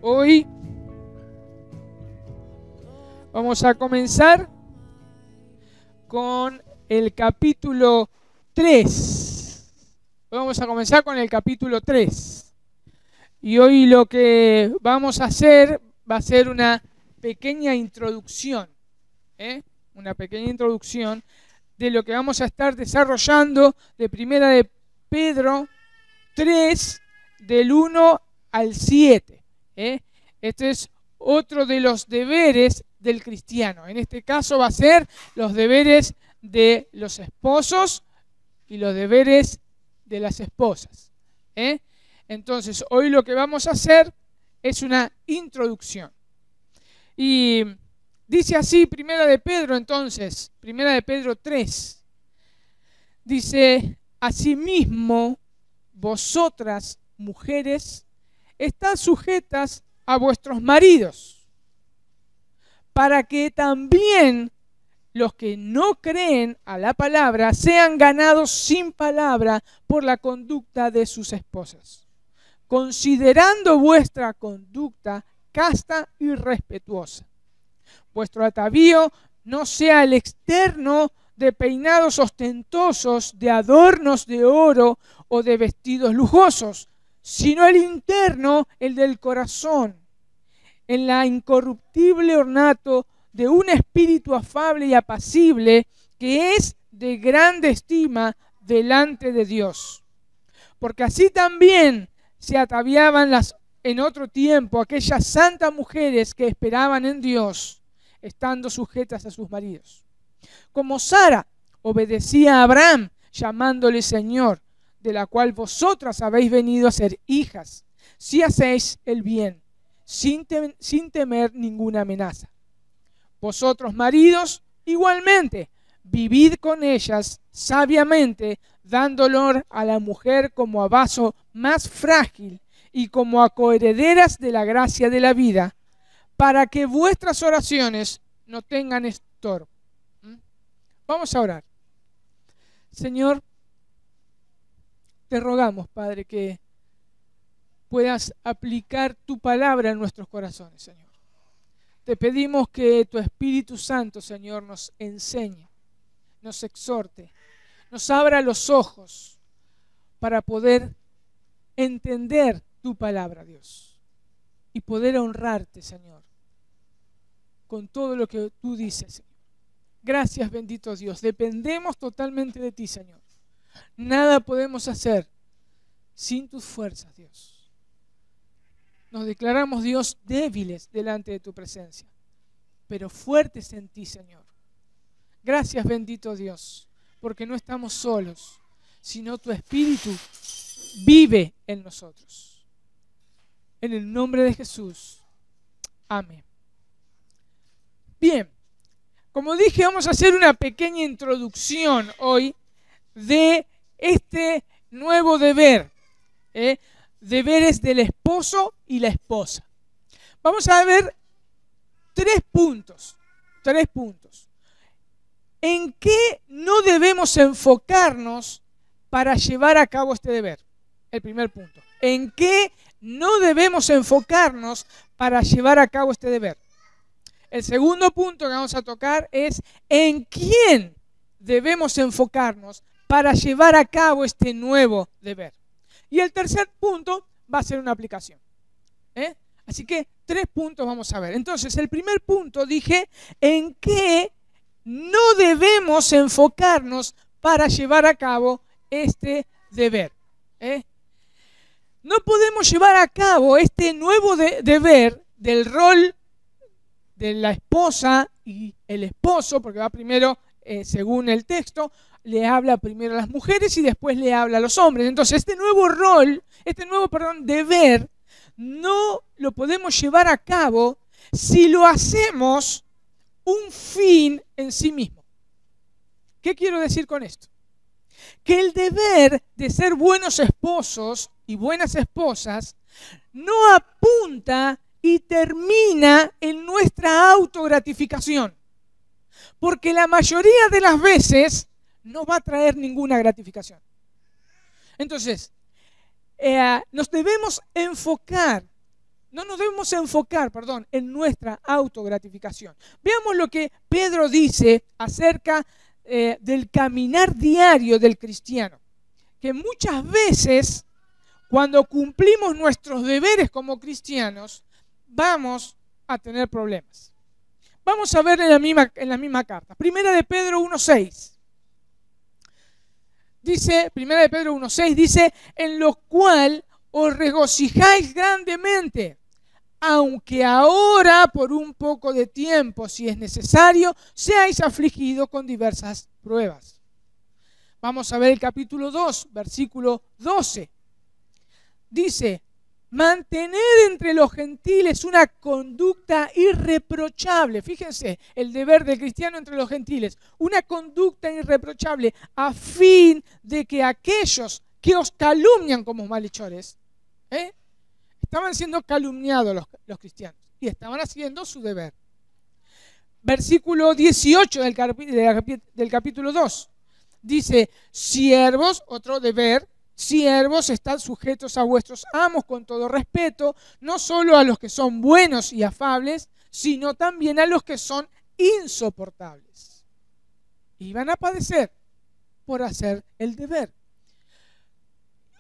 Hoy vamos a comenzar con el capítulo 3. Vamos a comenzar con el capítulo 3. Y hoy lo que vamos a hacer va a ser una pequeña introducción. Una pequeña introducción de lo que vamos a estar desarrollando de Primera de Pedro 3, del 1 al 7. Este es otro de los deberes del cristiano. En este caso va a ser los deberes de los esposos y los deberes de las esposas. Entonces, hoy lo que vamos a hacer es una introducción. Y dice así Primera de Pedro, entonces, Primera de Pedro 3. Dice: asimismo, vosotras, mujeres, estad sujetas a vuestros maridos, para que también los que no creen a la palabra sean ganados sin palabra por la conducta de sus esposas, considerando vuestra conducta casta y respetuosa. Vuestro atavío no sea el externo de peinados ostentosos, de adornos de oro o de vestidos lujosos, sino el interno, el del corazón, en la incorruptible ornato de un espíritu afable y apacible, que es de grande estima delante de Dios. Porque así también se ataviaban en otro tiempo aquellas santas mujeres que esperaban en Dios, estando sujetas a sus maridos. Como Sara obedecía a Abraham, llamándole Señor, de la cual vosotras habéis venido a ser hijas, si hacéis el bien, sin temer ninguna amenaza. Vosotros, maridos, igualmente, vivid con ellas sabiamente, dando olor a la mujer como a vaso más frágil y como a coherederas de la gracia de la vida, para que vuestras oraciones no tengan estorbo. Vamos a orar. Señor, te rogamos, Padre, que puedas aplicar tu palabra en nuestros corazones, Señor. Te pedimos que tu Espíritu Santo, Señor, nos enseñe, nos exhorte, nos abra los ojos para poder entender tu palabra, Dios, y poder honrarte, Señor, con todo lo que tú dices, Señor. Gracias, bendito Dios. Dependemos totalmente de ti, Señor. Nada podemos hacer sin tus fuerzas, Dios. Nos declaramos, Dios, débiles delante de tu presencia, pero fuertes en ti, Señor. Gracias, bendito Dios, porque no estamos solos, sino tu Espíritu vive en nosotros. En el nombre de Jesús. Amén. Bien, como dije, vamos a hacer una pequeña introducción hoy de este nuevo deber, deberes del esposo y la esposa. Vamos a ver tres puntos. ¿En qué no debemos enfocarnos para llevar a cabo este deber? El primer punto. ¿En qué no debemos enfocarnos para llevar a cabo este deber? El segundo punto que vamos a tocar es ¿en quién debemos enfocarnos para llevar a cabo este nuevo deber? Y el tercer punto va a ser una aplicación. Así que 3 puntos vamos a ver. Entonces, el primer punto dije, ¿en qué no debemos enfocarnos para llevar a cabo este deber? No podemos llevar a cabo este nuevo deber del rol de la esposa y el esposo, porque va primero, según el texto, le habla primero a las mujeres y después le habla a los hombres. Entonces, este nuevo deber, no lo podemos llevar a cabo si lo hacemos un fin en sí mismo. ¿Qué quiero decir con esto? Que el deber de ser buenos esposos y buenas esposas no apunta y termina en nuestra autogratificación. Porque la mayoría de las veces no va a traer ninguna gratificación. Entonces, nos debemos enfocar, en nuestra autogratificación. Veamos lo que Pedro dice acerca del caminar diario del cristiano. Que muchas veces, cuando cumplimos nuestros deberes como cristianos, vamos a tener problemas. Vamos a ver en la misma carta. Primera de Pedro 1:6. Dice, Primera de Pedro 1:6 dice, en lo cual os regocijáis grandemente, aunque ahora por un poco de tiempo, si es necesario, seáis afligidos con diversas pruebas. Vamos a ver el capítulo 2, versículo 12. Dice, mantened entre los gentiles una conducta irreprochable. Fíjense, el deber del cristiano entre los gentiles. Una conducta irreprochable a fin de que aquellos que os calumnian como malhechores, estaban siendo calumniados los cristianos y estaban haciendo su deber. Versículo 18 del capítulo 2. Dice, siervos, otro deber, siervos, estad sujetos a vuestros amos con todo respeto, no solo a los que son buenos y afables, sino también a los que son insoportables. Y van a padecer por hacer el deber.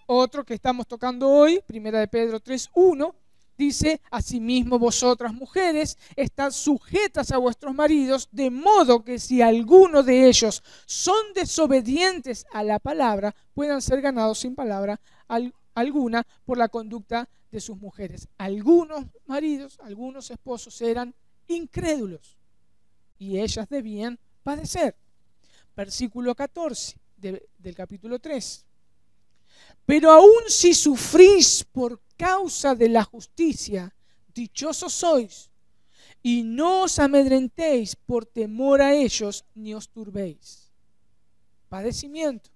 Otro que estamos tocando hoy, Primera de Pedro 3:1, dice, asimismo vosotras mujeres, estad sujetas a vuestros maridos, de modo que si alguno de ellos son desobedientes a la palabra, puedan ser ganados sin palabra alguna por la conducta de sus mujeres. Algunos maridos, algunos esposos eran incrédulos y ellas debían padecer. Versículo 14 del capítulo 3. Pero aun si sufrís por causa de la justicia, dichosos sois, y no os amedrentéis por temor a ellos, ni os turbéis. Padecimiento.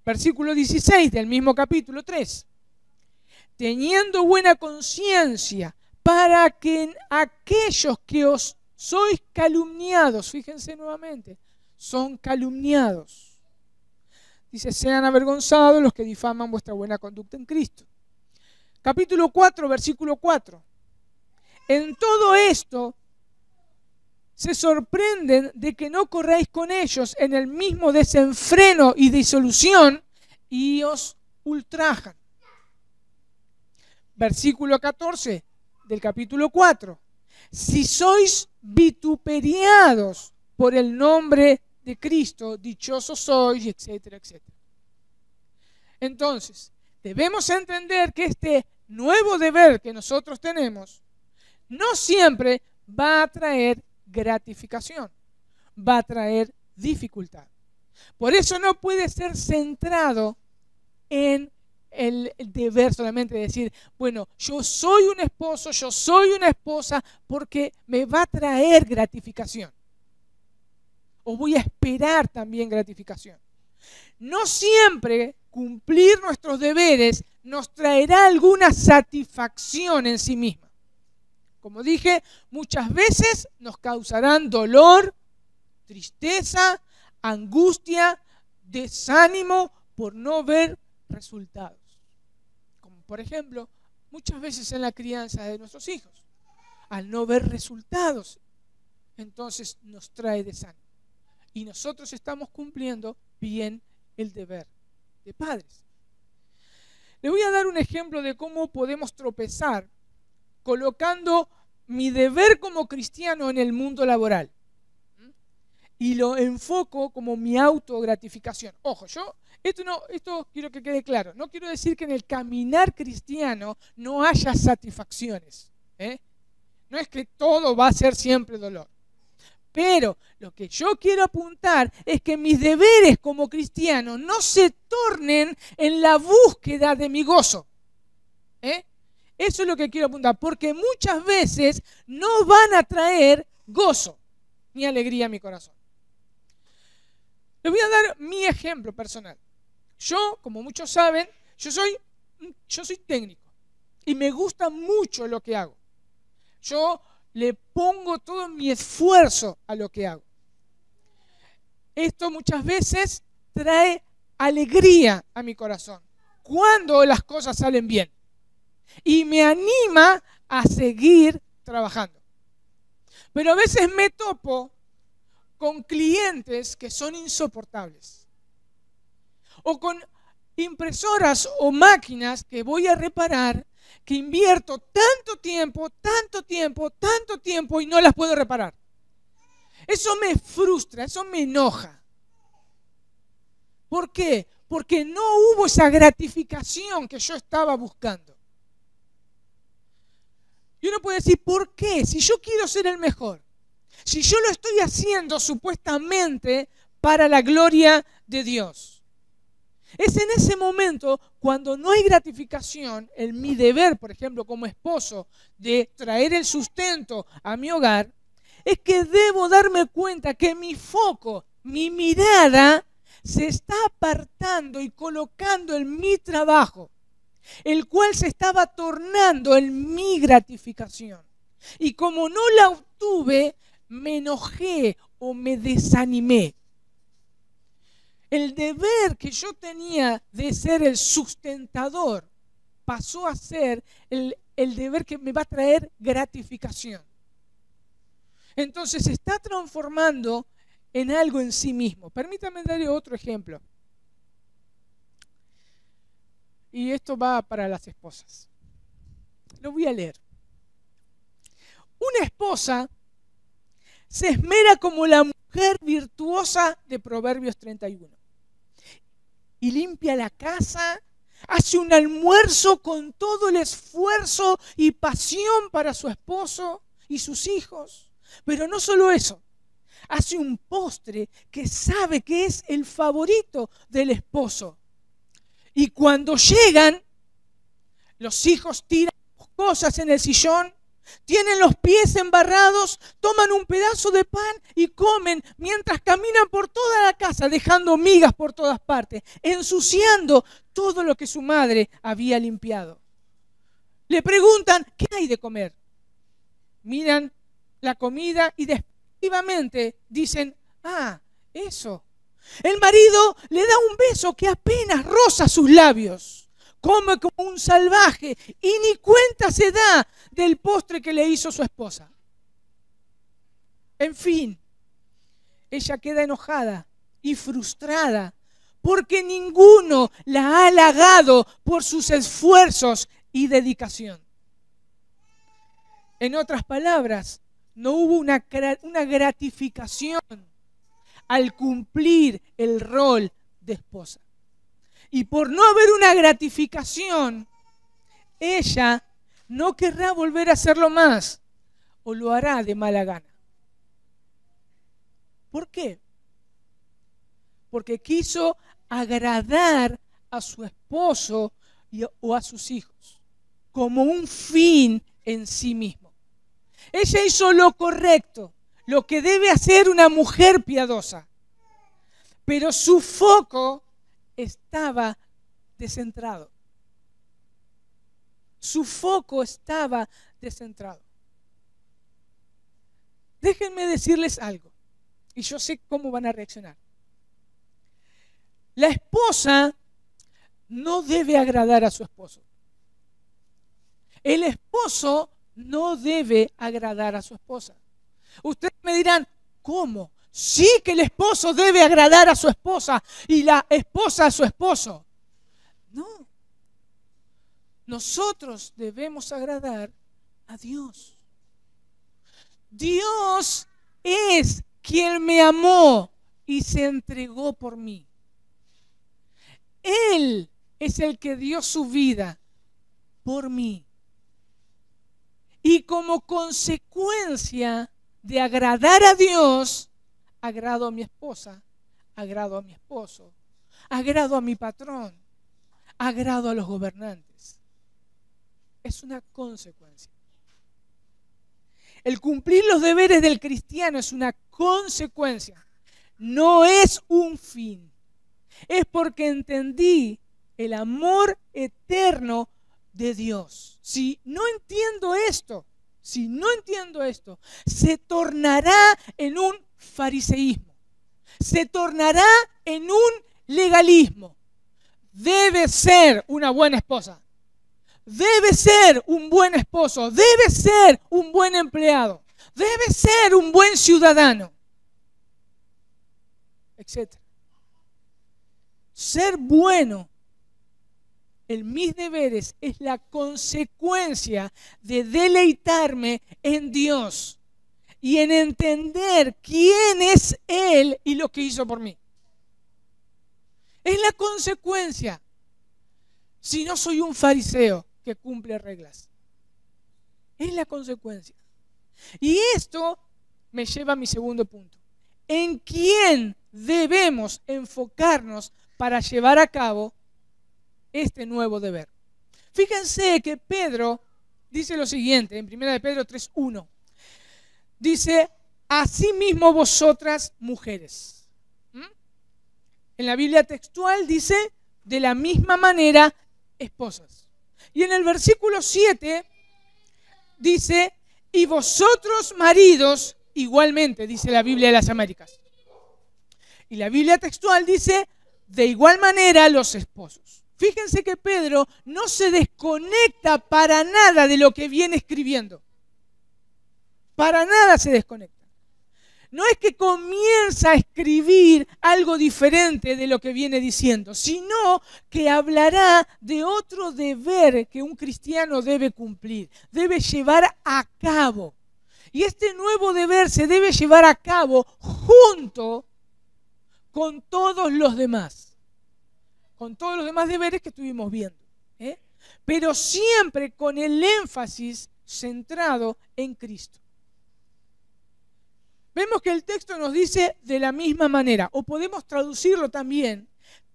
Versículo 16 del mismo capítulo 3. Teniendo buena conciencia, para que en aquellos que os sois calumniados, fíjense nuevamente, son calumniados. Dice, sean avergonzados los que difaman vuestra buena conducta en Cristo. Capítulo 4, versículo 4. En todo esto se sorprenden de que no corráis con ellos en el mismo desenfreno y disolución y os ultrajan. Versículo 14 del capítulo 4. Si sois vituperiados por el nombre de Cristo, dichosos sois, etcétera, etcétera. Entonces, debemos entender que este nuevo deber que nosotros tenemos no siempre va a traer gratificación, va a traer dificultad. Por eso no puede ser centrado en el deber solamente de decir, bueno, yo soy un esposo, yo soy una esposa, porque me va a traer gratificación. O voy a esperar también gratificación. No siempre cumplir nuestros deberes nos traerá alguna satisfacción en sí misma. Como dije, muchas veces nos causarán dolor, tristeza, angustia, desánimo por no ver resultados. Como por ejemplo, muchas veces en la crianza de nuestros hijos. Al no ver resultados, entonces nos trae desánimo. Y nosotros estamos cumpliendo bien el deber de padres. Les voy a dar un ejemplo de cómo podemos tropezar colocando mi deber como cristiano en el mundo laboral. Y lo enfoco como mi autogratificación. Ojo, esto quiero que quede claro. No quiero decir que en el caminar cristiano no haya satisfacciones. No es que todo va a ser siempre dolor. Pero lo que yo quiero apuntar es que mis deberes como cristiano no se tornen en la búsqueda de mi gozo. Eso es lo que quiero apuntar, porque muchas veces no van a traer gozo ni alegría a mi corazón. Les voy a dar mi ejemplo personal. Yo, como muchos saben, yo soy yo soy técnico y me gusta mucho lo que hago. Yo le pongo todo mi esfuerzo a lo que hago. Esto muchas veces trae alegría a mi corazón cuando las cosas salen bien y me anima a seguir trabajando. Pero a veces me topo con clientes que son insoportables o con impresoras o máquinas que voy a reparar, que invierto tanto tiempo y no las puedo reparar. Eso me frustra, eso me enoja. ¿Por qué? Porque no hubo esa gratificación que yo estaba buscando. Y uno puede decir, ¿por qué? Si yo quiero ser el mejor, si yo lo estoy haciendo supuestamente para la gloria de Dios. Es en ese momento cuando no hay gratificación en mi deber, por ejemplo, como esposo, de traer el sustento a mi hogar, es que debo darme cuenta que mi foco, mi mirada, se está apartando y colocando en mi trabajo, el cual se estaba tornando en mi gratificación. Y como no la obtuve, me enojé o me desanimé. El deber que yo tenía de ser el sustentador pasó a ser el deber que me va a traer gratificación. Entonces se está transformando en algo en sí mismo. Permítame darle otro ejemplo. Y esto va para las esposas. Lo voy a leer. Una esposa se esmera como la mujer virtuosa de Proverbios 31. Y limpia la casa, hace un almuerzo con todo el esfuerzo y pasión para su esposo y sus hijos. Pero no solo eso, hace un postre que sabe que es el favorito del esposo. Y cuando llegan, los hijos tiran cosas en el sillón, tienen los pies embarrados, toman un pedazo de pan y comen mientras caminan por toda la casa, dejando migas por todas partes, ensuciando todo lo que su madre había limpiado. Le preguntan, ¿qué hay de comer? Miran la comida y despectivamente dicen, eso. El marido le da un beso que apenas roza sus labios. Come como un salvaje y ni cuenta se da del postre que le hizo su esposa. En fin, ella queda enojada y frustrada porque ninguno la ha halagado por sus esfuerzos y dedicación. En otras palabras, no hubo una gratificación al cumplir el rol de esposa. Y por no haber una gratificación, ella no querrá volver a hacerlo más o lo hará de mala gana. ¿Por qué? Porque quiso agradar a su esposo o a sus hijos como un fin en sí mismo. Ella hizo lo correcto, lo que debe hacer una mujer piadosa, pero su foco estaba descentrado. Su foco estaba descentrado. Déjenme decirles algo, y yo sé cómo van a reaccionar. La esposa no debe agradar a su esposo. El esposo no debe agradar a su esposa. Ustedes me dirán, ¿cómo? Sí que el esposo debe agradar a su esposa y la esposa a su esposo. No. Nosotros debemos agradar a Dios. Dios es quien me amó y se entregó por mí. Él es el que dio su vida por mí. Y como consecuencia de agradar a Dios, agrado a mi esposa, agrado a mi esposo, agrado a mi patrón, agrado a los gobernantes. Es una consecuencia. El cumplir los deberes del cristiano es una consecuencia, no es un fin. Es porque entendí el amor eterno de Dios. Si no entiendo esto, se tornará en un fariseísmo, se tornará en un legalismo. Debe ser una buena esposa, debe ser un buen esposo, debe ser un buen empleado, debe ser un buen ciudadano, etc. Ser bueno en mis deberes es la consecuencia de deleitarme en Dios y en entender quién es Él y lo que hizo por mí. Es la consecuencia. Si no soy un fariseo que cumple reglas, es la consecuencia. Y esto me lleva a mi segundo punto. ¿En quién debemos enfocarnos para llevar a cabo este nuevo deber? Fíjense que Pedro dice lo siguiente, en 1 de Pedro 3:1. Dice, asimismo vosotras mujeres. En la Biblia textual dice, de la misma manera, esposas. Y en el versículo 7 dice, y vosotros maridos, igualmente, dice la Biblia de las Américas. Y la Biblia textual dice, de igual manera los esposos. Fíjense que Pedro no se desconecta para nada de lo que viene escribiendo. Para nada se desconecta. No es que comienza a escribir algo diferente de lo que viene diciendo, sino que hablará de otro deber que un cristiano debe cumplir, debe llevar a cabo. Y este nuevo deber se debe llevar a cabo junto con todos los demás. Con todos los demás deberes que estuvimos viendo. Pero siempre con el énfasis centrado en Cristo. Vemos que el texto nos dice de la misma manera, o podemos traducirlo también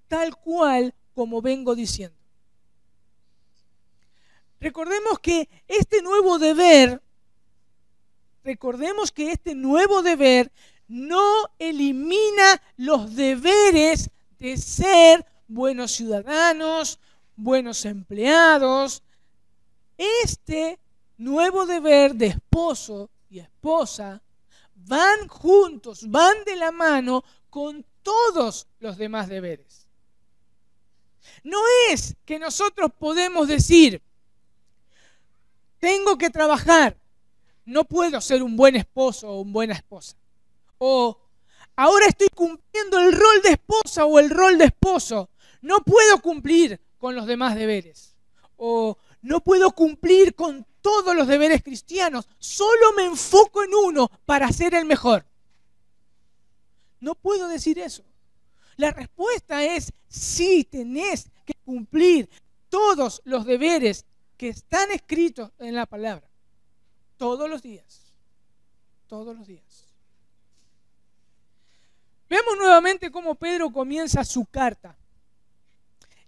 tal cual como vengo diciendo. Recordemos que este nuevo deber no elimina los deberes de ser buenos ciudadanos, buenos empleados. Este nuevo deber de esposo y esposa van juntos, van de la mano con todos los demás deberes. No es que nosotros podemos decir, tengo que trabajar, no puedo ser un buen esposo o una buena esposa. O ahora estoy cumpliendo el rol de esposa o el rol de esposo, no puedo cumplir con los demás deberes. O no puedo cumplir con todos los deberes cristianos, solo me enfoco en uno para ser el mejor. No puedo decir eso. La respuesta es sí, tenés que cumplir todos los deberes que están escritos en la palabra. Todos los días. Todos los días. Veamos nuevamente cómo Pedro comienza su carta.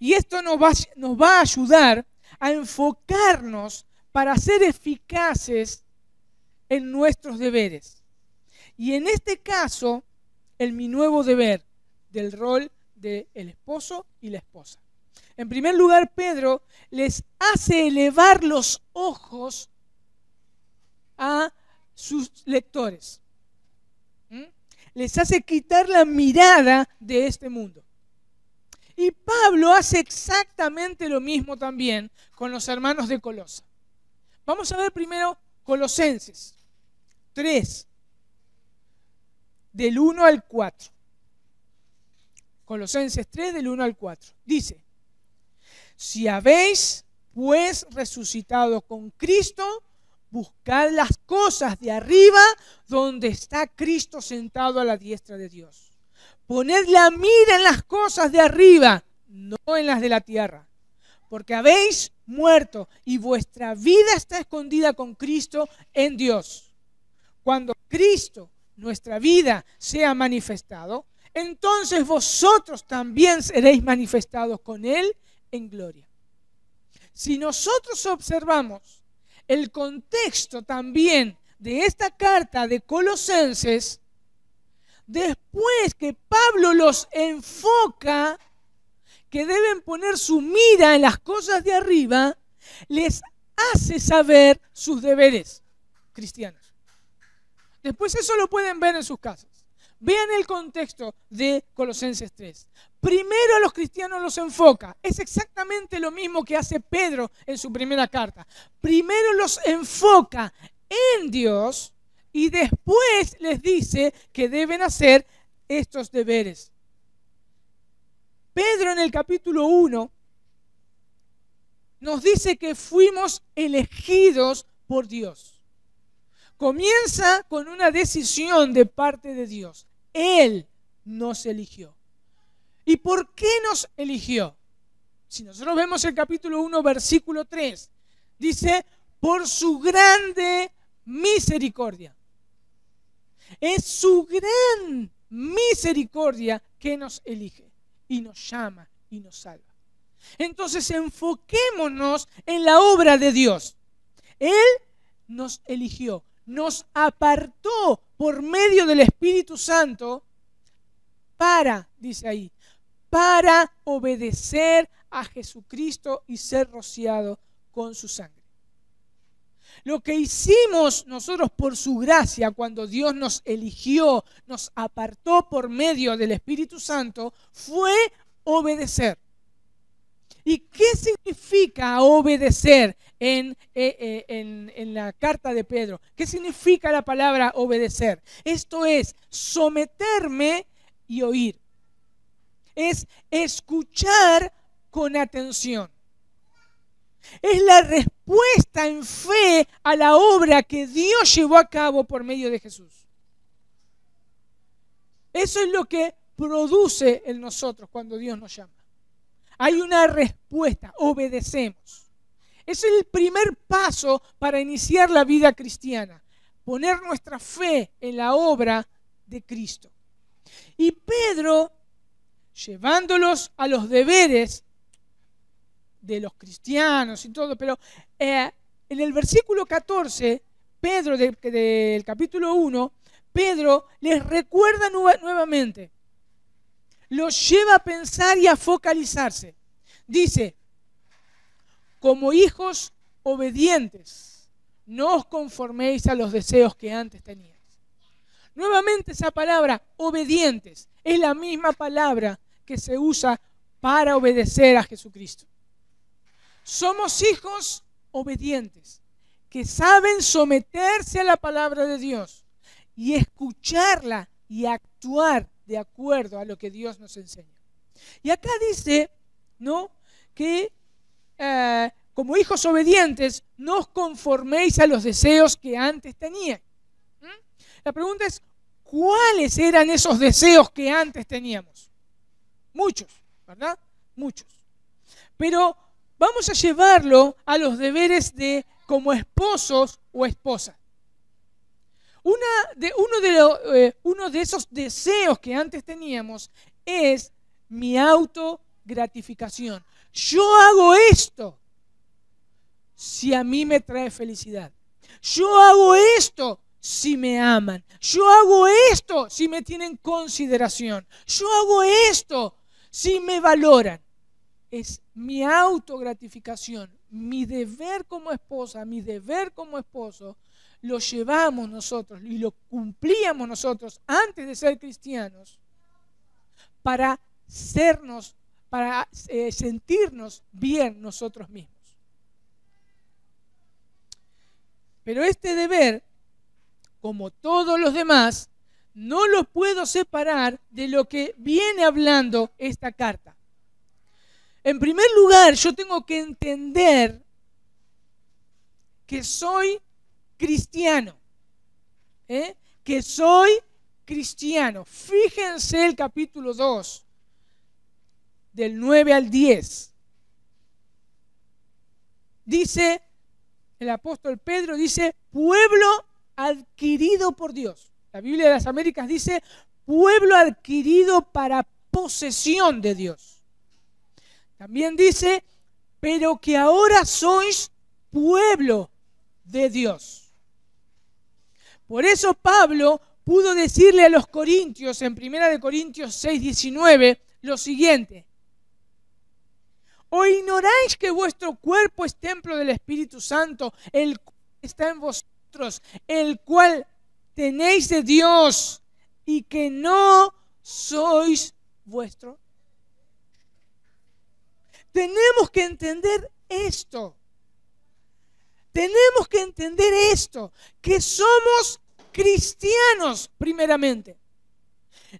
Y esto nos va a ayudar a enfocarnos para ser eficaces en nuestros deberes. Y en este caso, en mi nuevo deber del rol del esposo y la esposa. En primer lugar, Pedro les hace elevar los ojos a sus lectores. Les hace quitar la mirada de este mundo. Y Pablo hace exactamente lo mismo también con los hermanos de Colosa. Vamos a ver primero Colosenses 3, del 1 al 4. Colosenses 3, del 1 al 4. Dice, si habéis pues resucitado con Cristo, buscad las cosas de arriba donde está Cristo sentado a la diestra de Dios. Poned la mira en las cosas de arriba, no en las de la tierra. Porque habéis muerto y vuestra vida está escondida con Cristo en Dios. Cuando Cristo, nuestra vida, sea manifestado, entonces vosotros también seréis manifestados con Él en gloria. Si nosotros observamos el contexto también de esta carta de Colosenses, después que Pablo los enfoca, que deben poner su mira en las cosas de arriba, les hace saber sus deberes cristianos. Después eso lo pueden ver en sus casas. Vean el contexto de Colosenses 3. Primero a los cristianos los enfoca. Es exactamente lo mismo que hace Pedro en su primera carta. Primero los enfoca en Dios y después les dice que deben hacer estos deberes. Pedro en el capítulo 1 nos dice que fuimos elegidos por Dios. Comienza con una decisión de parte de Dios. Él nos eligió. ¿Y por qué nos eligió? Si nosotros vemos el capítulo 1, versículo 3, dice, por su grande misericordia. Es su gran misericordia que nos elige y nos llama y nos salva. Entonces enfoquémonos en la obra de Dios. Él nos eligió, nos apartó por medio del Espíritu Santo para, dice ahí, para obedecer a Jesucristo y ser rociado con su sangre. Lo que hicimos nosotros por su gracia cuando Dios nos eligió, nos apartó por medio del Espíritu Santo, fue obedecer. ¿Y qué significa obedecer en la carta de Pedro? ¿Qué significa la palabra obedecer? Esto es someterme y oír. Es escuchar con atención. Es la respuesta en fe a la obra que Dios llevó a cabo por medio de Jesús. Eso es lo que produce en nosotros cuando Dios nos llama. Hay una respuesta, obedecemos. Es el primer paso para iniciar la vida cristiana, poner nuestra fe en la obra de Cristo. Y Pedro, llevándolos a los deberes de los cristianos y todo, pero en el versículo 14, Pedro del capítulo 1, Pedro les recuerda nuevamente, los lleva a pensar y a focalizarse. Dice, como hijos obedientes, no os conforméis a los deseos que antes teníais. Nuevamente esa palabra, obedientes, es la misma palabra que se usa para obedecer a Jesucristo. Somos hijos obedientes, que saben someterse a la palabra de Dios y escucharla y actuar de acuerdo a lo que Dios nos enseña. Y acá dice, ¿no?, que como hijos obedientes no os conforméis a los deseos que antes tenían. La pregunta es, ¿cuáles eran esos deseos que antes teníamos? Muchos, ¿verdad? Muchos. Pero vamos a llevarlo a los deberes de como esposos o esposas. Uno de esos deseos que antes teníamos es mi autogratificación. Yo hago esto si a mí me trae felicidad. Yo hago esto si me aman. Yo hago esto si me tienen consideración. Yo hago esto si me valoran. Es mi autogratificación, mi deber como esposa, mi deber como esposo, lo llevamos nosotros y lo cumplíamos nosotros antes de ser cristianos para sentirnos bien nosotros mismos. Pero este deber, como todos los demás, no lo puedo separar de lo que viene hablando esta carta. En primer lugar, yo tengo que entender que soy cristiano. Que soy cristiano. Fíjense el capítulo 2, del 9 al 10. Dice, el apóstol Pedro dice, pueblo adquirido por Dios. La Biblia de las Américas dice, pueblo adquirido para posesión de Dios. También dice, pero que ahora sois pueblo de Dios. Por eso Pablo pudo decirle a los corintios en 1 Corintios 6:19 lo siguiente: ¿O ignoráis que vuestro cuerpo es templo del Espíritu Santo, el cual está en vosotros, el cual tenéis de Dios, y que no sois vuestro? Tenemos que entender esto. Tenemos que entender esto, que somos cristianos primeramente.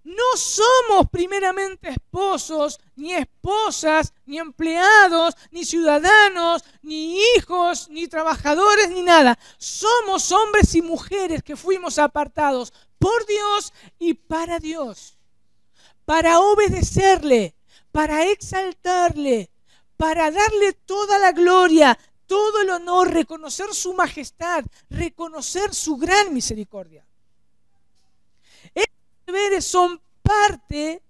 No somos primeramente esposos, ni esposas, ni empleados, ni ciudadanos, ni hijos, ni trabajadores, ni nada. Somos hombres y mujeres que fuimos apartados por Dios y para Dios, para obedecerle, para exaltarle, para darle toda la gloria, todo el honor, reconocer su majestad, reconocer su gran misericordia. Estos deberes son parte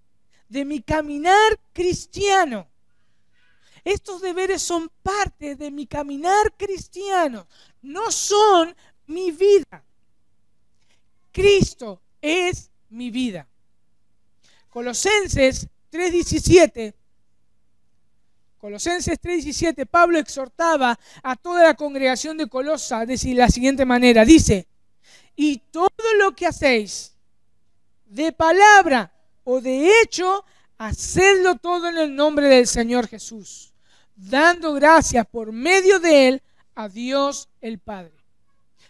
de mi caminar cristiano. Estos deberes son parte de mi caminar cristiano. No son mi vida. Cristo es mi vida. Colosenses 3:17. Colosenses 3:17, Pablo exhortaba a toda la congregación de Colosa de la siguiente manera. Dice, y todo lo que hacéis, de palabra o de hecho, hacedlo todo en el nombre del Señor Jesús, dando gracias por medio de Él a Dios el Padre.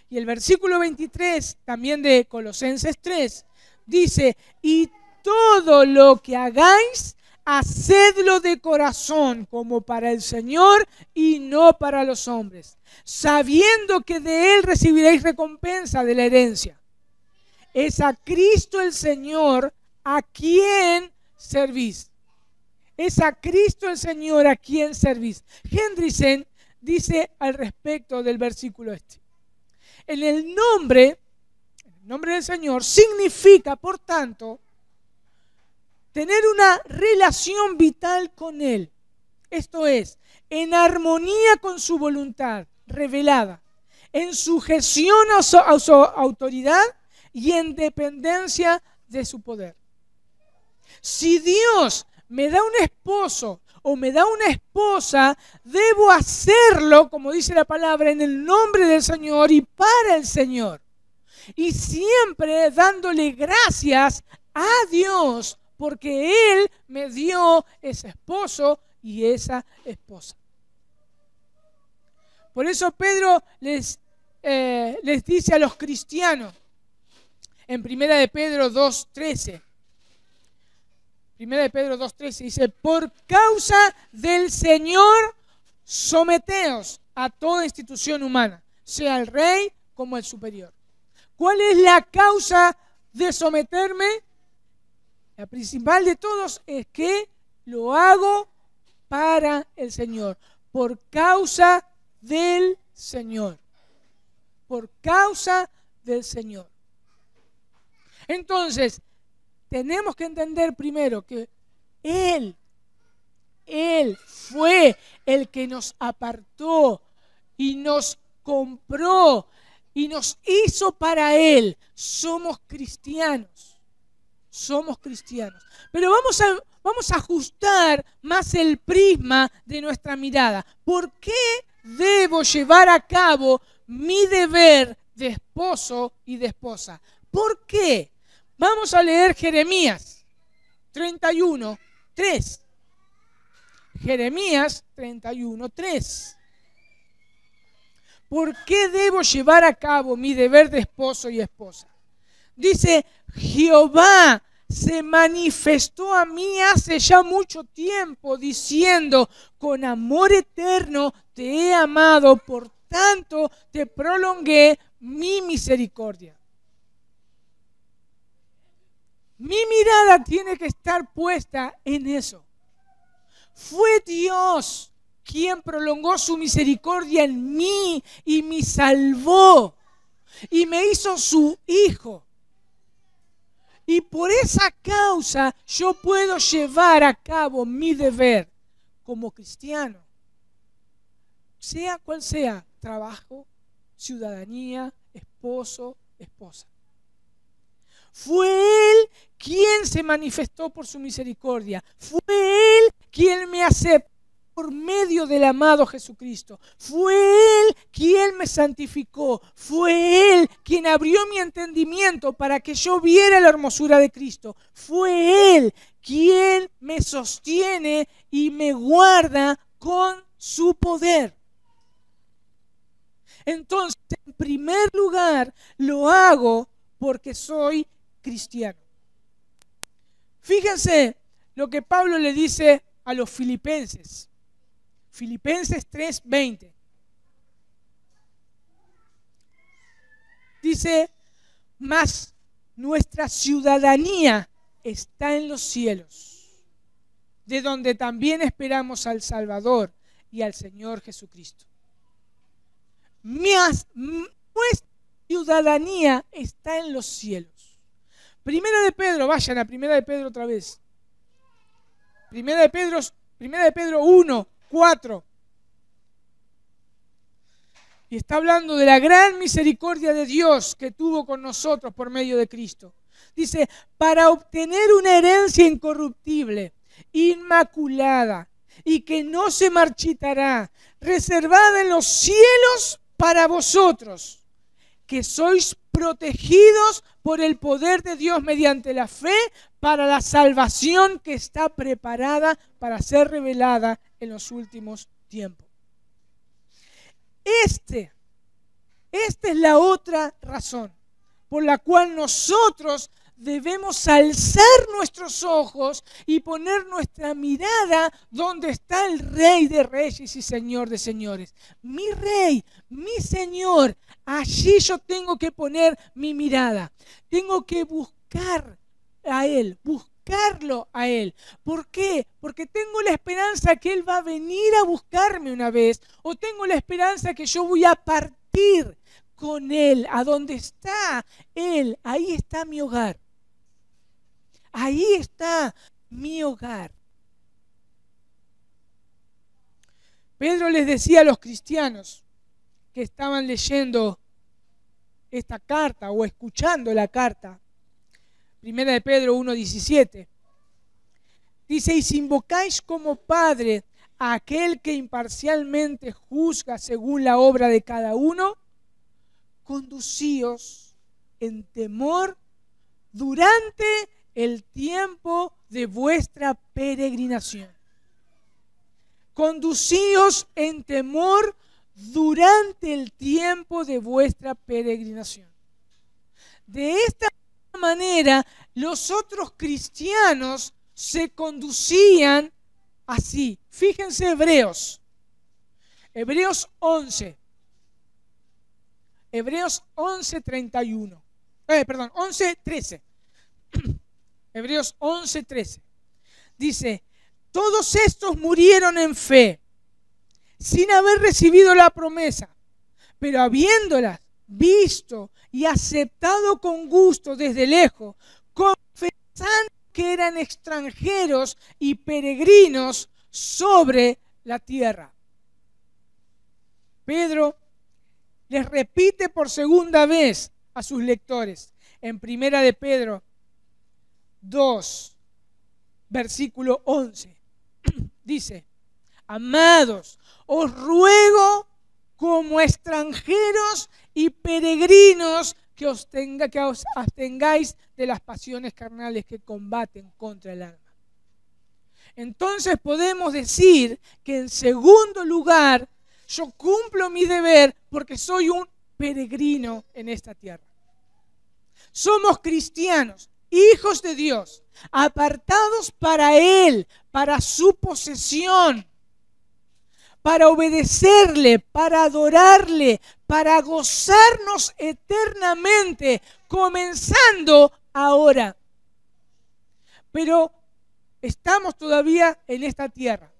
Y el versículo 23, también de Colosenses 3, dice, y todo lo que hagáis, hacedlo de corazón como para el Señor y no para los hombres, sabiendo que de Él recibiréis recompensa de la herencia. Es a Cristo el Señor a quien servís. Es a Cristo el Señor a quien servís. Hendriksen dice al respecto del versículo este. En el nombre del Señor significa, por tanto, tener una relación vital con Él. Esto es, en armonía con su voluntad revelada, en sujeción a su autoridad y en dependencia de su poder. Si Dios me da un esposo o me da una esposa, debo hacerlo, como dice la palabra, en el nombre del Señor y para el Señor. Y siempre dándole gracias a Dios porque Él me dio ese esposo y esa esposa. Por eso Pedro les dice a los cristianos en 1 de Pedro 2:13. 1 de Pedro 2:13 dice, por causa del Señor, someteos a toda institución humana, sea el rey como el superior. ¿Cuál es la causa de someterme? La principal de todos es que lo hago para el Señor, por causa del Señor. Por causa del Señor. Entonces, tenemos que entender primero que Él fue el que nos apartó y nos compró y nos hizo para Él. Somos cristianos. Somos cristianos. Pero vamos a ajustar más el prisma de nuestra mirada. ¿Por qué debo llevar a cabo mi deber de esposo y de esposa? ¿Por qué? Vamos a leer Jeremías 31:3. Jeremías 31:3. ¿Por qué debo llevar a cabo mi deber de esposo y esposa? Dice, Jehová se manifestó a mí hace ya mucho tiempo, diciendo, con amor eterno te he amado, por tanto te prolongué mi misericordia. Mi mirada tiene que estar puesta en eso. Fue Dios quien prolongó su misericordia en mí y me salvó y me hizo su hijo. Y por esa causa yo puedo llevar a cabo mi deber como cristiano. Sea cual sea, trabajo, ciudadanía, esposo, esposa. Fue Él quien se manifestó por su misericordia. Fue Él quien me aceptó por medio del amado Jesucristo. Fue Él quien me santificó. Fue Él quien abrió mi entendimiento para que yo viera la hermosura de Cristo. Fue Él quien me sostiene y me guarda con su poder. Entonces, en primer lugar, lo hago porque soy cristiano. Fíjense lo que Pablo le dice a los filipenses. Filipenses 3:20. Dice, mas nuestra ciudadanía está en los cielos, de donde también esperamos al Salvador y al Señor Jesucristo. Nuestra ciudadanía está en los cielos. Primera de Pedro, vayan a Primera de Pedro otra vez. Primera de Pedro 1:4. Y está hablando de la gran misericordia de Dios que tuvo con nosotros por medio de Cristo. Dice, para obtener una herencia incorruptible, inmaculada y que no se marchitará, reservada en los cielos para vosotros, que sois protegidos por el poder de Dios mediante la fe para la salvación que está preparada para ser revelada en los últimos tiempos. Esta es la otra razón por la cual nosotros debemos alzar nuestros ojos y poner nuestra mirada donde está el Rey de Reyes y Señor de Señores. Mi Rey, mi Señor, allí yo tengo que poner mi mirada. Tengo que buscar a Él, buscarlo a Él. ¿Por qué? Porque tengo la esperanza que Él va a venir a buscarme una vez, o tengo la esperanza que yo voy a partir con Él, a donde está Él. Ahí está mi hogar. Ahí está mi hogar. Pedro les decía a los cristianos que estaban leyendo esta carta o escuchando la carta, Primera de Pedro 1:17, dice, y si invocáis como Padre a aquel que imparcialmente juzga según la obra de cada uno, conducíos en temor durante el tiempo de vuestra peregrinación. Conducíos en temor durante el tiempo de vuestra peregrinación. De esta manera, los otros cristianos se conducían así. Fíjense Hebreos 11. Hebreos 11:31. 11:13. Hebreos 11:13. Dice, todos estos murieron en fe, sin haber recibido la promesa, pero habiéndolas visto y aceptado con gusto desde lejos, confesando que eran extranjeros y peregrinos sobre la tierra. Pedro les repite por segunda vez a sus lectores en Primera de Pedro 2, versículo 11. Dice, amados, os ruego como extranjeros y peregrinos que os abstengáis de las pasiones carnales que combaten contra el alma. Entonces podemos decir que en segundo lugar, yo cumplo mi deber porque soy un peregrino en esta tierra. Somos cristianos, hijos de Dios, apartados para Él, para su posesión, para obedecerle, para adorarle, para gozarnos eternamente, comenzando ahora. Pero estamos todavía en esta tierra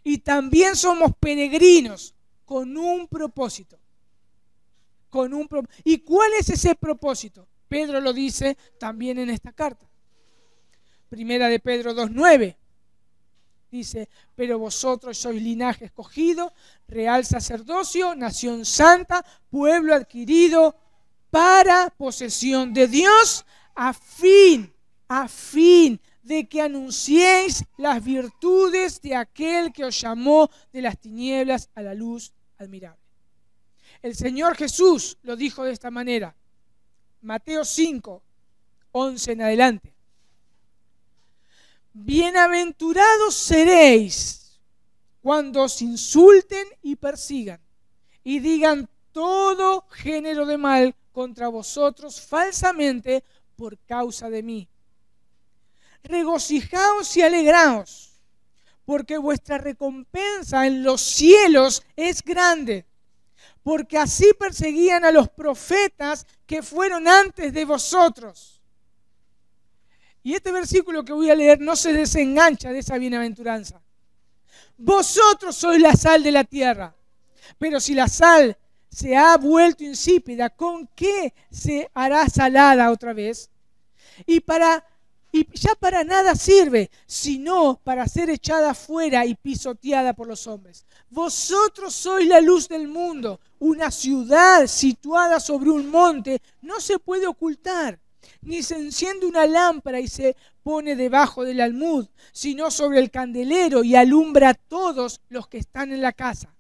y también somos peregrinos con un propósito. ¿Y cuál es ese propósito? Pedro lo dice también en esta carta. Primera de Pedro 2:9. Dice, pero vosotros sois linaje escogido, real sacerdocio, nación santa, pueblo adquirido para posesión de Dios, a fin de que anunciéis las virtudes de aquel que os llamó de las tinieblas a la luz admirable. El Señor Jesús lo dijo de esta manera. Mateo 5, 11 en adelante. Bienaventurados seréis cuando os insulten y persigan y digan todo género de mal contra vosotros falsamente por causa de mí. Regocijaos y alegraos, porque vuestra recompensa en los cielos es grande, porque así perseguían a los profetas que fueron antes de vosotros. Y este versículo que voy a leer no se desengancha de esa bienaventuranza. Vosotros sois la sal de la tierra, pero si la sal se ha vuelto insípida, ¿con qué se hará salada otra vez? Y ya para nada sirve, sino para ser echada fuera y pisoteada por los hombres. Vosotros sois la luz del mundo. Una ciudad situada sobre un monte no se puede ocultar, ni se enciende una lámpara y se pone debajo del almud, sino sobre el candelero y alumbra a todos los que están en la casa.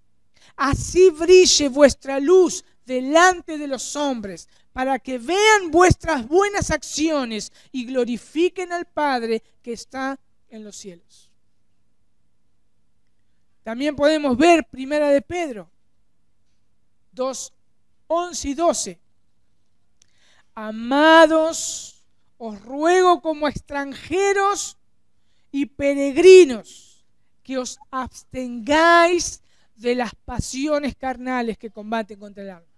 Así brille vuestra luz delante de los hombres, para que vean vuestras buenas acciones y glorifiquen al Padre que está en los cielos. También podemos ver 1 de Pedro 2, 11 y 12. Amados, os ruego como extranjeros y peregrinos que os abstengáis de las pasiones carnales que combaten contra el alma.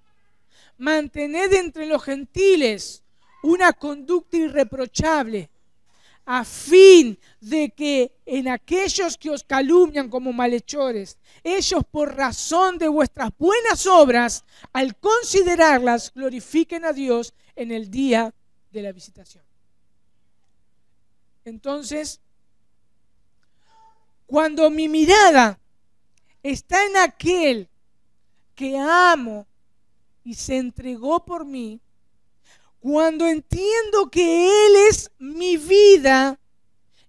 Mantened entre los gentiles una conducta irreprochable, a fin de que en aquellos que os calumnian como malhechores, ellos por razón de vuestras buenas obras, al considerarlas, glorifiquen a Dios en el día de la visitación. Entonces, cuando mi mirada está en aquel que amo y se entregó por mí, cuando entiendo que Él es mi vida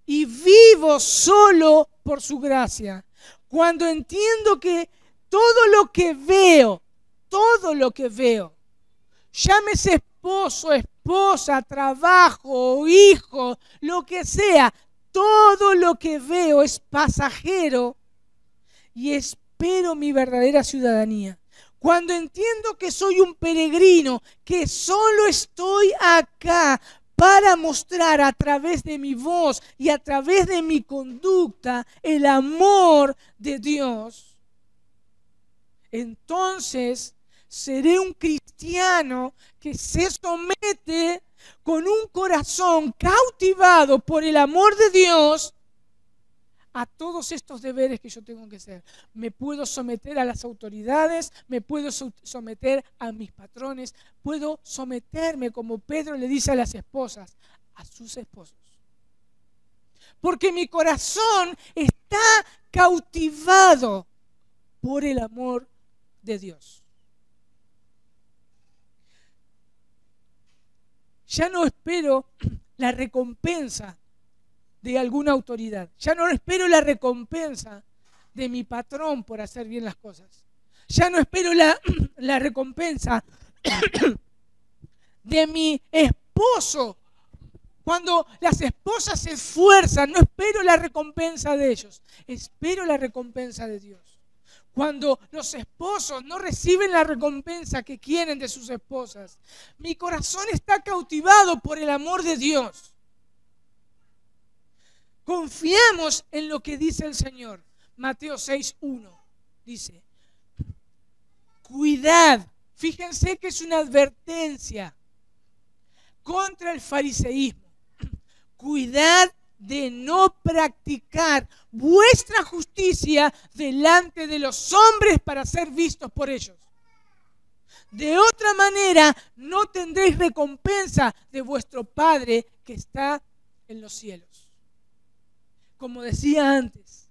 y vivo solo por su gracia, cuando entiendo que todo lo que veo, llámese esposo, esposa, trabajo, hijo, lo que sea, todo lo que veo es pasajero y espero mi verdadera ciudadanía. Cuando entiendo que soy un peregrino, que solo estoy acá para mostrar a través de mi voz y a través de mi conducta el amor de Dios, entonces seré un cristiano que se somete con un corazón cautivado por el amor de Dios a todos estos deberes que yo tengo que hacer. Me puedo someter a las autoridades, me puedo someter a mis patrones, puedo someterme, como Pedro le dice a las esposas, a sus esposos. Porque mi corazón está cautivado por el amor de Dios. Ya no espero la recompensa de alguna autoridad. Ya no espero la recompensa de mi patrón por hacer bien las cosas. Ya no espero la recompensa de mi esposo. Cuando las esposas se esfuerzan, no espero la recompensa de ellos. Espero la recompensa de Dios. Cuando los esposos no reciben la recompensa que quieren de sus esposas, mi corazón está cautivado por el amor de Dios. Confiamos en lo que dice el Señor. Mateo 6:1 dice, cuidad, fíjense que es una advertencia contra el fariseísmo. Cuidad de no practicar vuestra justicia delante de los hombres para ser vistos por ellos. De otra manera, no tendréis recompensa de vuestro Padre que está en los cielos. Como decía antes,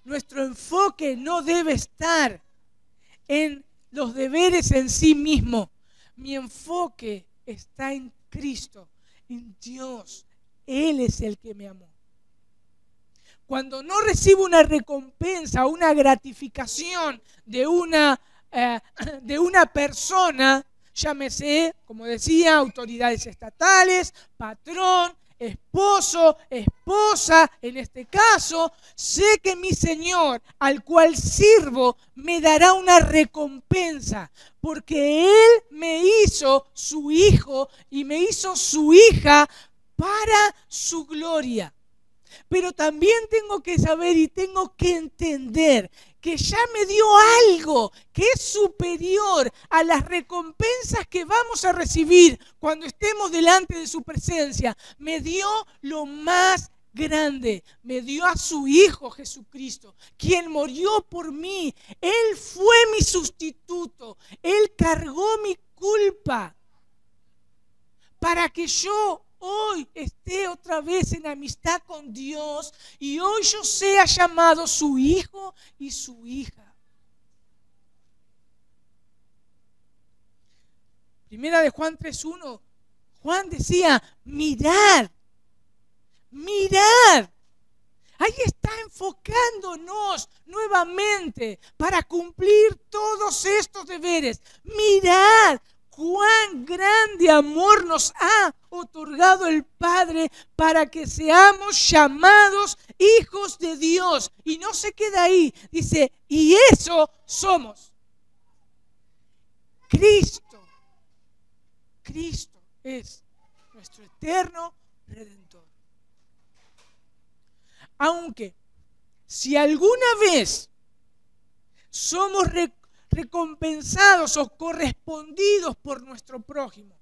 nuestro enfoque no debe estar en los deberes en sí mismo. Mi enfoque está en Cristo, en Dios, Él es el que me amó. Cuando no recibo una recompensa, una gratificación de una persona, llámese, como decía, autoridades estatales, patrón, esposo, esposa, en este caso, sé que mi Señor, al cual sirvo, me dará una recompensa, porque Él me hizo su hijo y me hizo su hija para su gloria. Pero también tengo que saber y tengo que entender que ya me dio algo que es superior a las recompensas que vamos a recibir cuando estemos delante de su presencia. Me dio lo más grande, me dio a su Hijo Jesucristo, quien murió por mí. Él fue mi sustituto, Él cargó mi culpa para que yo hoy esté otra vez en amistad con Dios y hoy yo sea llamado su hijo y su hija. Primera de Juan 3:1, Juan decía, mirad. Ahí está enfocándonos nuevamente para cumplir todos estos deberes. Mirad cuán grande amor nos ha otorgado el Padre para que seamos llamados hijos de Dios. Y no se queda ahí, dice, y eso somos. Cristo es nuestro eterno Redentor. Aunque si alguna vez somos recompensados o correspondidos por nuestro prójimo,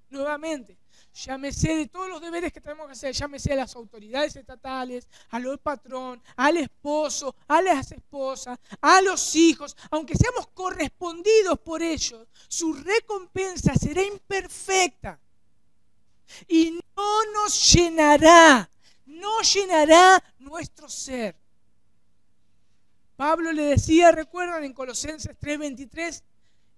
nuevamente, llámese de todos los deberes que tenemos que hacer, llámese a las autoridades estatales, al patrón, al esposo, a las esposas, a los hijos, aunque seamos correspondidos por ellos, su recompensa será imperfecta y no nos llenará nuestro ser. Pablo le decía, recuerdan, en Colosenses 3:23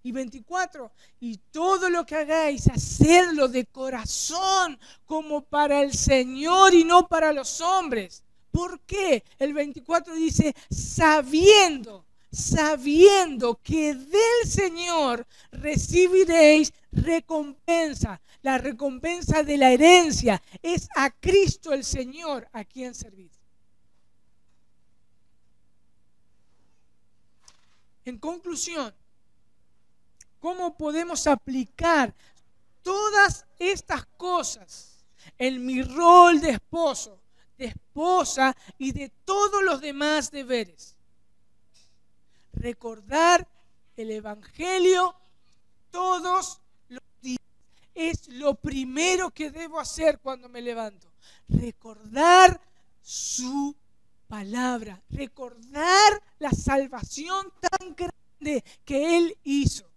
y 24, y todo lo que hagáis, hacedlo de corazón, como para el Señor y no para los hombres. ¿Por qué? El 24 dice, sabiendo que del Señor recibiréis recompensa. La recompensa de la herencia es a Cristo el Señor, a quien servís. En conclusión, ¿cómo podemos aplicar todas estas cosas en mi rol de esposo, de esposa y de todos los demás deberes? Recordar el Evangelio todos los días. Es lo primero que debo hacer cuando me levanto. Recordar su palabra, recordar la salvación tan grande que Él hizo.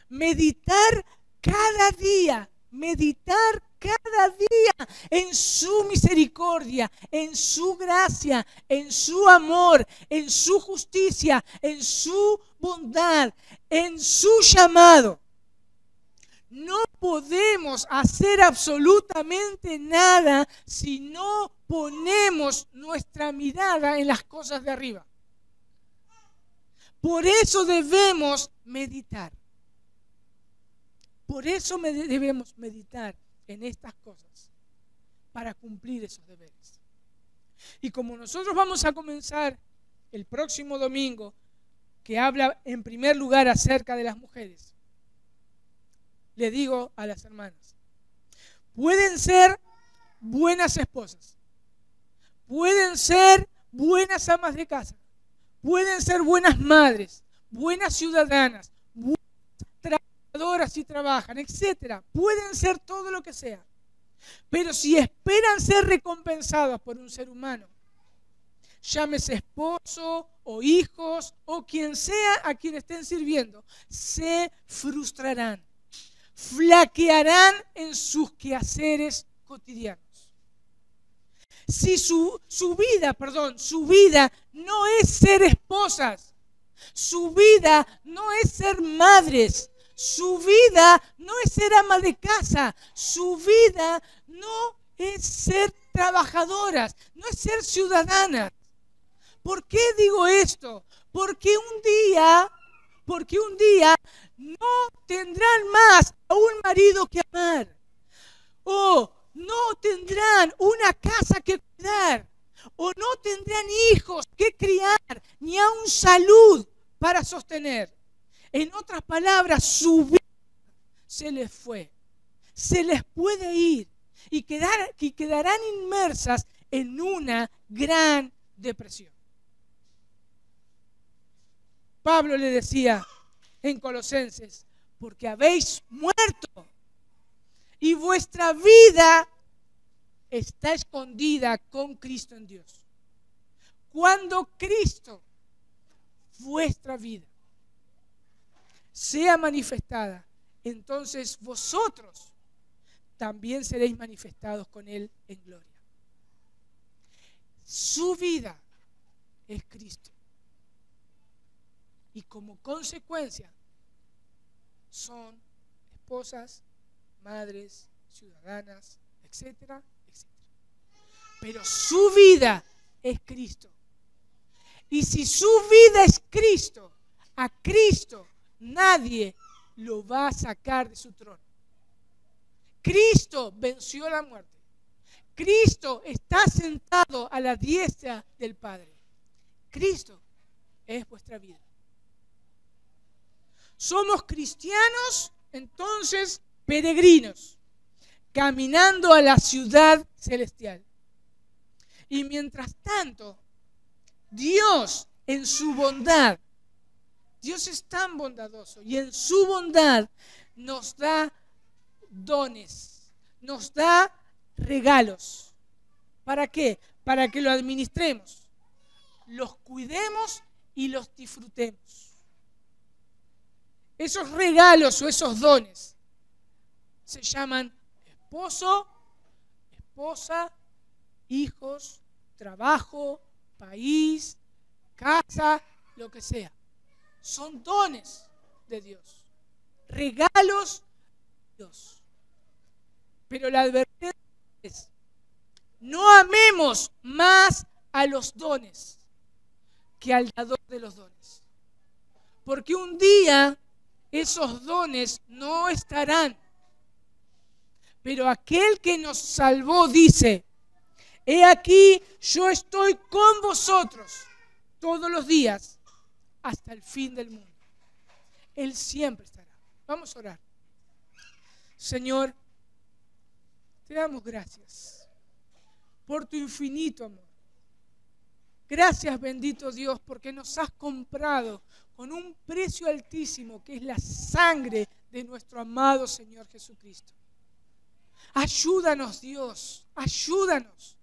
Meditar cada día en su misericordia, en su gracia, en su amor, en su justicia, en su bondad, en su llamado. No podemos hacer absolutamente nada si no ponemos nuestra mirada en las cosas de arriba. Por eso debemos meditar. Por eso debemos meditar en estas cosas, para cumplir esos deberes. Y como nosotros vamos a comenzar el próximo domingo, que habla en primer lugar acerca de las mujeres, le digo a las hermanas, pueden ser buenas esposas, pueden ser buenas amas de casa, pueden ser buenas madres, buenas ciudadanas, buenas trabajadoras y trabajan, etcétera. Pueden ser todo lo que sea. Pero si esperan ser recompensadas por un ser humano, llámese esposo o hijos o quien sea a quien estén sirviendo, se frustrarán, flaquearán en sus quehaceres cotidianos. Si su vida no es ser esposas, su vida no es ser madres, Su vida no es ser ama de casa. Su vida no es ser trabajadoras, no es ser ciudadanas. ¿Por qué digo esto? Porque un día no tendrán más a un marido que amar. O no tendrán una casa que cuidar. O no tendrán hijos que criar, ni aun salud para sostener. En otras palabras, su vida se les fue. Se les puede ir y quedarán inmersas en una gran depresión. Pablo le decía en Colosenses, porque habéis muerto y vuestra vida está escondida con Cristo en Dios. Cuando Cristo, vuestra vida, sea manifestada, entonces vosotros también seréis manifestados con Él en gloria. Su vida es Cristo. Y como consecuencia son esposas, madres, ciudadanas, etcétera, etcétera. Pero su vida es Cristo. Y si su vida es Cristo, a Cristo nadie lo va a sacar de su trono. Cristo venció la muerte. Cristo está sentado a la diestra del Padre. Cristo es vuestra vida. Somos cristianos, entonces peregrinos, caminando a la ciudad celestial. Y mientras tanto, Dios en su bondad, Dios es tan bondadoso y en su bondad nos da dones, nos da regalos. ¿Para qué? Para que lo administremos, los cuidemos y los disfrutemos. Esos regalos o esos dones se llaman esposo, esposa, hijos, trabajo, país, casa, lo que sea. Son dones de Dios, regalos de Dios. Pero la advertencia es, no amemos más a los dones que al dador de los dones. Porque un día esos dones no estarán. Pero aquel que nos salvó dice, he aquí, yo estoy con vosotros todos los días hasta el fin del mundo. Él siempre estará. Vamos a orar. Señor, te damos gracias por tu infinito amor. Gracias, bendito Dios, porque nos has comprado con un precio altísimo, que es la sangre de nuestro amado Señor Jesucristo. Ayúdanos, Dios, ayúdanos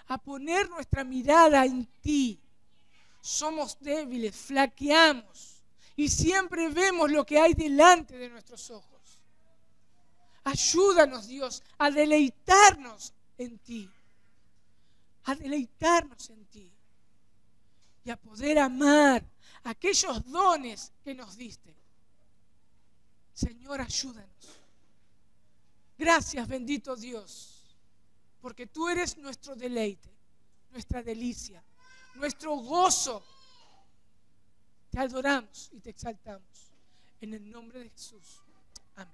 a poner nuestra mirada en ti. Somos débiles, flaqueamos y siempre vemos lo que hay delante de nuestros ojos. Ayúdanos, Dios, a deleitarnos en ti. A deleitarnos en ti. Y a poder amar aquellos dones que nos diste. Señor, ayúdanos. Gracias, bendito Dios, porque tú eres nuestro deleite, nuestra delicia, nuestro gozo. Te adoramos y te exaltamos. En el nombre de Jesús. Amén.